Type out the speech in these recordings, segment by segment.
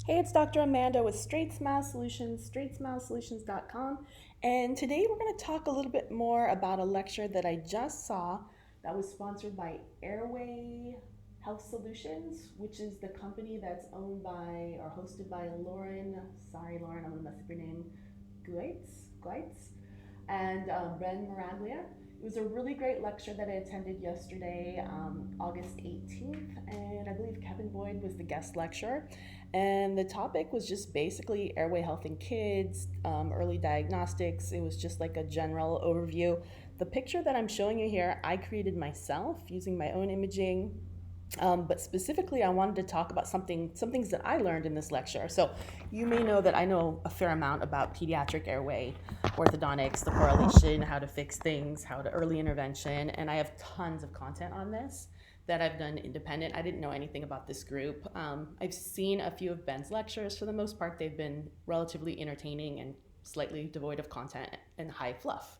Hey, it's Dr. Amanda with StraightSmile Solutions, StraightSmileSolutions.com. And today we're going to talk a little bit more about a lecture that I just saw that was sponsored by Airway Health Solutions, which is the company that's owned by or hosted by Lauren. Sorry, Lauren, I'm going to mess up your name. Gleitz, and Ben Maraglia. It was a really great lecture that I attended yesterday, August 18th, and I believe Kevin Boyd was the guest lecturer. And the topic was just basically airway health in kids, early diagnostics. It was just like a general overview. The picture that I'm showing you here, I created myself using my own imaging. But specifically, I wanted to talk about some things that I learned in this lecture. So you may know that I know a fair amount about pediatric airway orthodontics, the correlation, how to fix things, how to early intervention, and I have tons of content on this that I've done independent. I didn't know anything about this group. I've seen a few of Ben's lectures. For the most part, they've been relatively entertaining and slightly devoid of content and high fluff.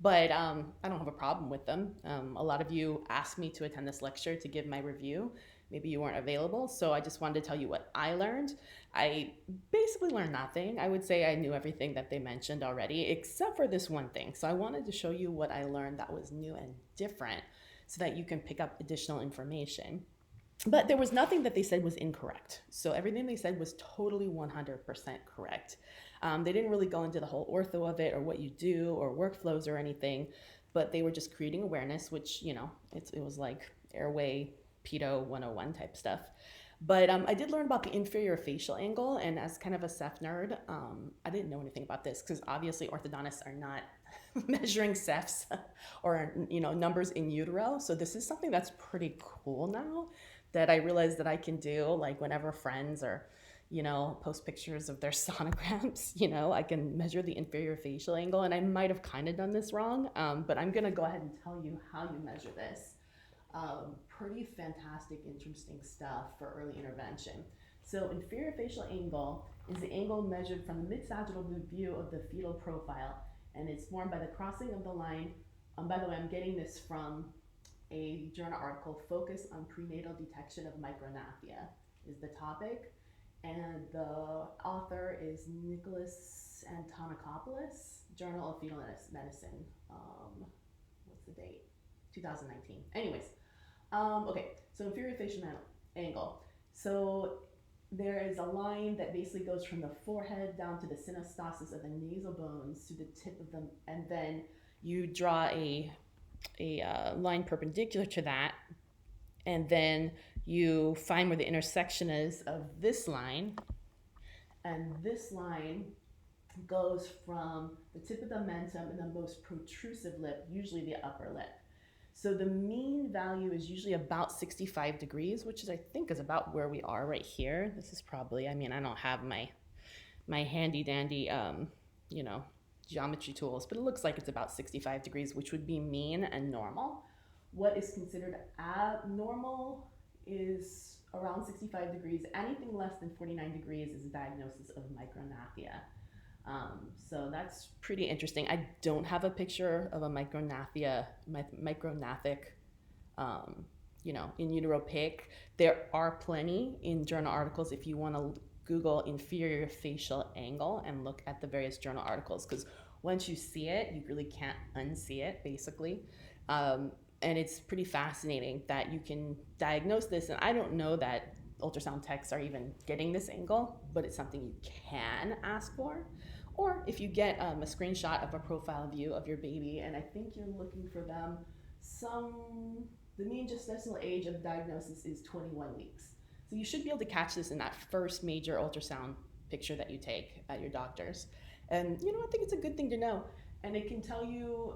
But I don't have a problem with them. A lot of you asked me to attend this lecture to give my review. Maybe you weren't available, so I just wanted to tell you what I learned. I basically learned nothing. I would say I knew everything that they mentioned already, except for this one thing. So I wanted to show you what I learned that was new and different so that you can pick up additional information. But there was nothing that they said was incorrect. So everything they said was totally 100% correct. They didn't really go into the whole ortho of it or what you do or workflows or anything, but they were just creating awareness, which, it was like airway, pedo 101 type stuff. But I did learn about the inferior facial angle, and as kind of a ceph nerd, I didn't know anything about this because obviously orthodontists are not measuring cephs or numbers in utero. So this is something that's pretty cool now that I realized that I can do, like whenever friends or post pictures of their sonograms, I can measure the inferior facial angle. And I might have kind of done this wrong, but I'm going to go ahead and tell you how you measure this. Pretty fantastic, interesting stuff for early intervention. So inferior facial angle is the angle measured from the mid-sagittal view of the fetal profile, and it's formed by the crossing of the line. By the way, I'm getting this from a journal article, Focus on Prenatal Detection of Micrognathia is the topic. And the author is Nicholas Antonakopoulos, Journal of Fetal Medicine. What's the date? 2019. Anyways, okay, so inferior facial angle. So there is a line that basically goes from the forehead down to the synostosis of the nasal bones to the tip of them, and then you draw a line perpendicular to that, and then you find where the intersection is of this line, and this line goes from the tip of the mentum and the most protrusive lip, usually the upper lip. So the mean value is usually about 65 degrees, which is, I think, is about where we are right here. This is probably, I don't have my handy dandy, geometry tools, but it looks like it's about 65 degrees, which would be mean and normal. What is considered abnormal is around 65 degrees. Anything less than 49 degrees is a diagnosis of micrognathia. So that's pretty interesting. I don't have a picture of a micrognathic, in utero pic. There are plenty in journal articles if you want to Google inferior facial angle and look at the various journal articles, because once you see it, you really can't unsee it, basically. And it's pretty fascinating that you can diagnose this. And I don't know that ultrasound techs are even getting this angle, but it's something you can ask for. Or if you get a screenshot of a profile view of your baby, and I think you're looking for them, the mean gestational age of diagnosis is 21 weeks. So you should be able to catch this in that first major ultrasound picture that you take at your doctor's. And I think it's a good thing to know. And it can tell you,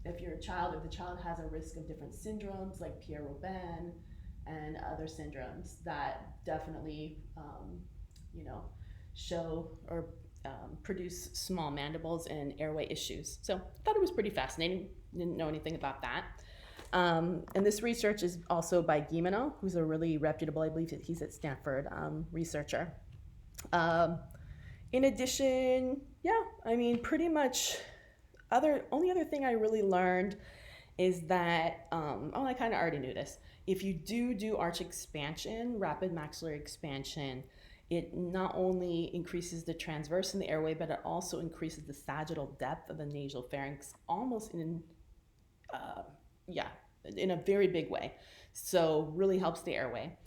if the child has a risk of different syndromes like Pierre-Robin and other syndromes that definitely, show or produce small mandibles and airway issues. So I thought it was pretty fascinating. Didn't know anything about that. And this research is also by Guimeno, who's a really reputable, I believe he's at Stanford, researcher. In addition, pretty much only other thing I really learned is that, I kind of already knew this. if you do arch expansion, rapid maxillary expansion, it not only increases the transverse in the airway, but it also increases the sagittal depth of the nasal pharynx almost uh, in a very big way. So really helps the airway.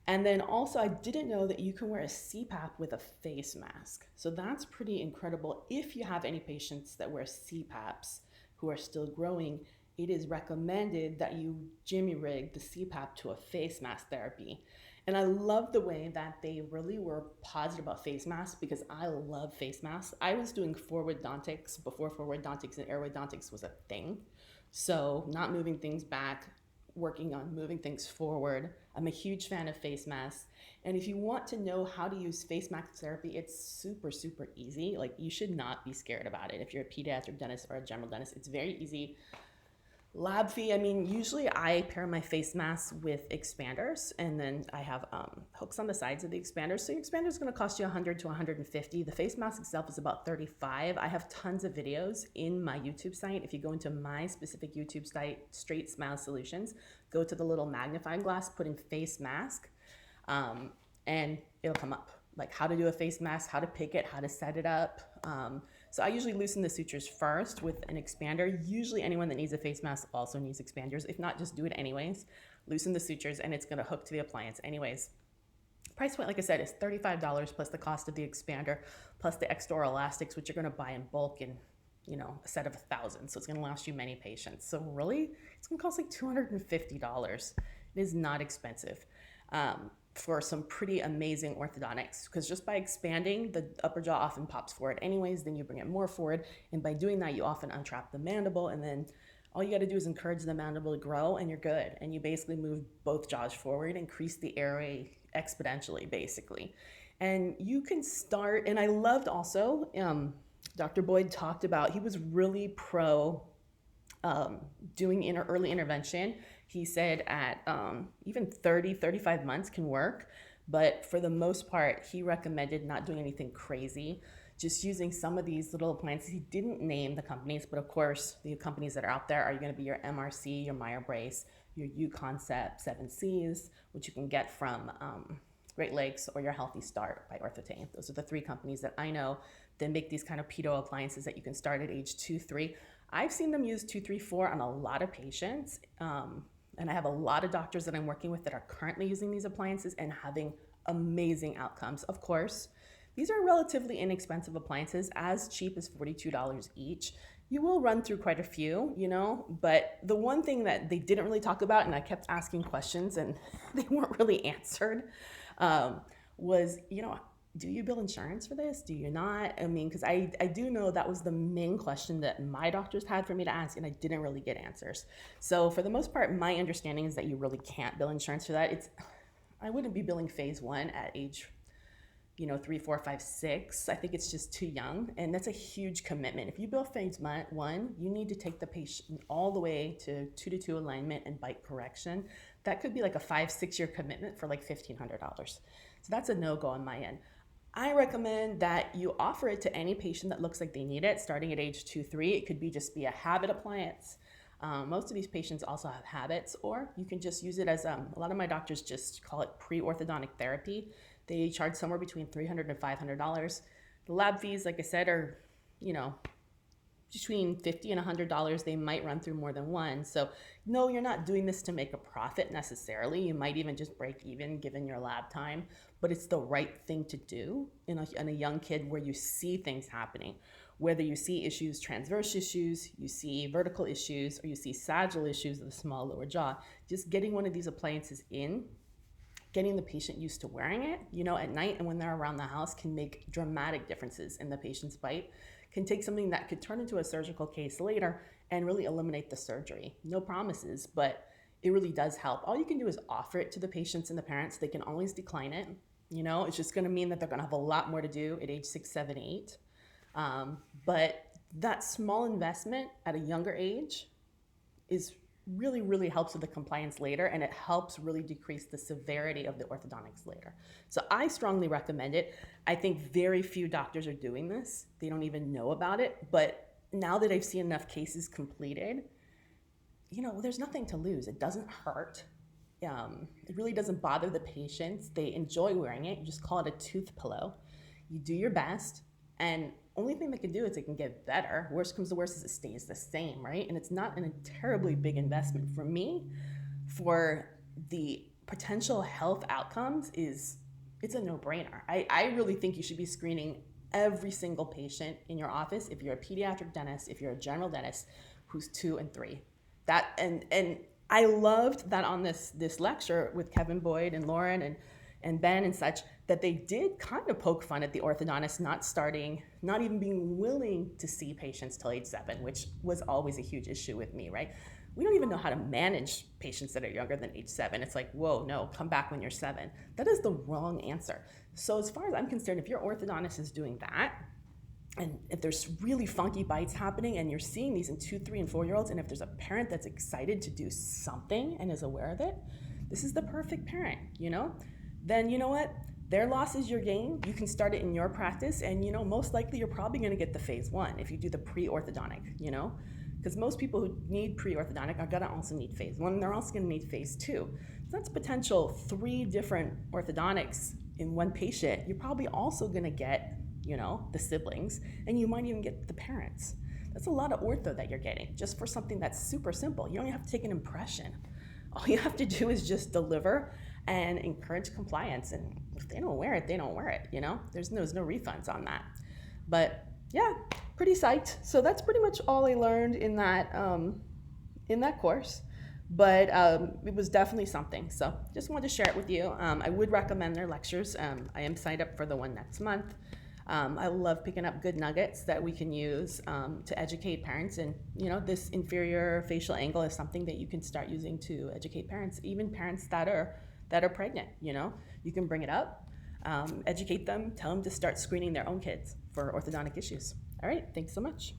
And then also, I didn't know that you can wear a CPAP with a face mask. So that's pretty incredible. If you have any patients that wear CPAPs who are still growing, it is recommended that you jimmy rig the CPAP to a face mask therapy. And I love the way that they really were positive about face masks, because I love face masks. I was doing forward dontics before forward dontics and airway dontics was a thing. So not moving things back, working on moving things forward. I'm a huge fan of face masks. And if you want to know how to use face mask therapy, it's super, super easy. Like, you should not be scared about it. If you're a pediatric dentist or a general dentist, it's very easy. Lab fee, I mean, usually I pair my face masks with expanders, and then I have hooks on the sides of the expanders. So your expander is going to cost you $100 to $150. The face mask itself is about $35. I have tons of videos in my YouTube site. If you go into my specific YouTube site, StraightSmile Solutions, go to the little magnifying glass, put in face mask, and it'll come up. Like how to do a face mask, how to pick it, how to set it up. So I usually loosen the sutures first with an expander. Usually anyone that needs a face mask also needs expanders. If not, just do it anyways. Loosen the sutures and it's gonna hook to the appliance anyways. Price point, like I said, is $35 plus the cost of the expander, plus the extra elastics, which you're gonna buy in bulk in, a set of 1,000. So it's gonna last you many patients. So really, it's gonna cost like $250. It is not expensive. For some pretty amazing orthodontics, because just by expanding, the upper jaw often pops forward anyways, then you bring it more forward, and by doing that you often untrap the mandible, and then all you got to do is encourage the mandible to grow and you're good, and you basically move both jaws forward, increase the airway exponentially basically. And you can start, and I loved also, Dr. Boyd talked about, he was really pro doing early intervention. He said at even 35 months can work, but for the most part, he recommended not doing anything crazy, just using some of these little appliances. He didn't name the companies, but of course, the companies that are out there are going to be your MRC, your Meyer Brace, your U-Concept 7Cs, which you can get from Great Lakes, or your Healthy Start by Ortho. Those are the three companies that I know that make these kind of pedo appliances that you can start at age 2, 3. I've seen them use 2, 3, 4 on a lot of patients. And I have a lot of doctors that I'm working with that are currently using these appliances and having amazing outcomes. Of course, these are relatively inexpensive appliances, as cheap as $42 each. You will run through quite a few, but the one thing that they didn't really talk about, and I kept asking questions and they weren't really answered, was, do you bill insurance for this? Do you not? I mean, because I do know that was the main question that my doctors had for me to ask, and I didn't really get answers. So for the most part, my understanding is that you really can't bill insurance for that. I wouldn't be billing phase 1 at age, 3, 4, 5, 6. I think it's just too young, and that's a huge commitment. If you bill phase 1, you need to take the patient all the way to 2-2 alignment and bite correction. That could be like a 5-6 year commitment for like $1,500. So that's a no-go on my end. I recommend that you offer it to any patient that looks like they need it, starting at age 2, 3. It could just be a habit appliance. Most of these patients also have habits, or you can just use it as, a lot of my doctors just call it pre-orthodontic therapy. They charge somewhere between $300 and $500. The lab fees, like I said, are, between $50 and $100. They might run through more than one. So no, you're not doing this to make a profit necessarily. You might even just break even given your lab time, but it's the right thing to do in a young kid where you see things happening, whether you see issues, transverse issues, you see vertical issues, or you see sagittal issues of the small lower jaw. Just getting one of these appliances in, getting the patient used to wearing it, at night and when they're around the house, can make dramatic differences in the patient's bite. Can take something that could turn into a surgical case later and really eliminate the surgery. No promises, but it really does help. All you can do is offer it to the patients and the parents. They can always decline it. It's just going to mean that they're going to have a lot more to do at age 6, 7, 8. But that small investment at a younger age is really, really helps with the compliance later, and it helps really decrease the severity of the orthodontics later. So I strongly recommend it. I think very few doctors are doing this. They don't even know about it. But now that I've seen enough cases completed, there's nothing to lose. It doesn't hurt. It really doesn't bother the patients. They enjoy wearing it. You just call it a tooth pillow. You do your best, and only thing they can do is it can get better. Worst comes to worst is it stays the same, right? And it's not a terribly big investment. For me, for the potential health outcomes, it's a no-brainer. I really think you should be screening every single patient in your office if you're a pediatric dentist, if you're a general dentist who's 2 and 3. That and I loved that on this lecture with Kevin Boyd and Lauren and Ben and such, that they did kind of poke fun at the orthodontist not even being willing to see patients till age 7, which was always a huge issue with me, right? We don't even know how to manage patients that are younger than age 7. It's like, whoa, no, come back when you're 7. That is the wrong answer. So as far as I'm concerned, if your orthodontist is doing that, and if there's really funky bites happening and you're seeing these in 2, 3, and 4-year-olds, and if there's a parent that's excited to do something and is aware of it, this is the perfect parent, Then you know what? Their loss is your gain. You can start it in your practice, and most likely you're probably going to get the phase 1 if you do the pre-orthodontic, because most people who need pre-orthodontic are going to also need phase 1, and they're also going to need phase 2. So that's potential 3 different orthodontics in one patient. You're probably also going to get the siblings, and you might even get the parents. That's a lot of ortho that you're getting just for something that's super simple. You don't even have to take an impression. All you have to do is just deliver and encourage compliance. And if they don't wear it, they don't wear it, There's no refunds on that. But yeah, pretty psyched. So that's pretty much all I learned in that course. But it was definitely something. So just wanted to share it with you. I would recommend their lectures. I am signed up for the one next month. I love picking up good nuggets that we can use to educate parents. And, this inferior facial angle is something that you can start using to educate parents, even parents that are pregnant. You can bring it up, educate them, tell them to start screening their own kids for orthodontic issues. All right, thanks so much.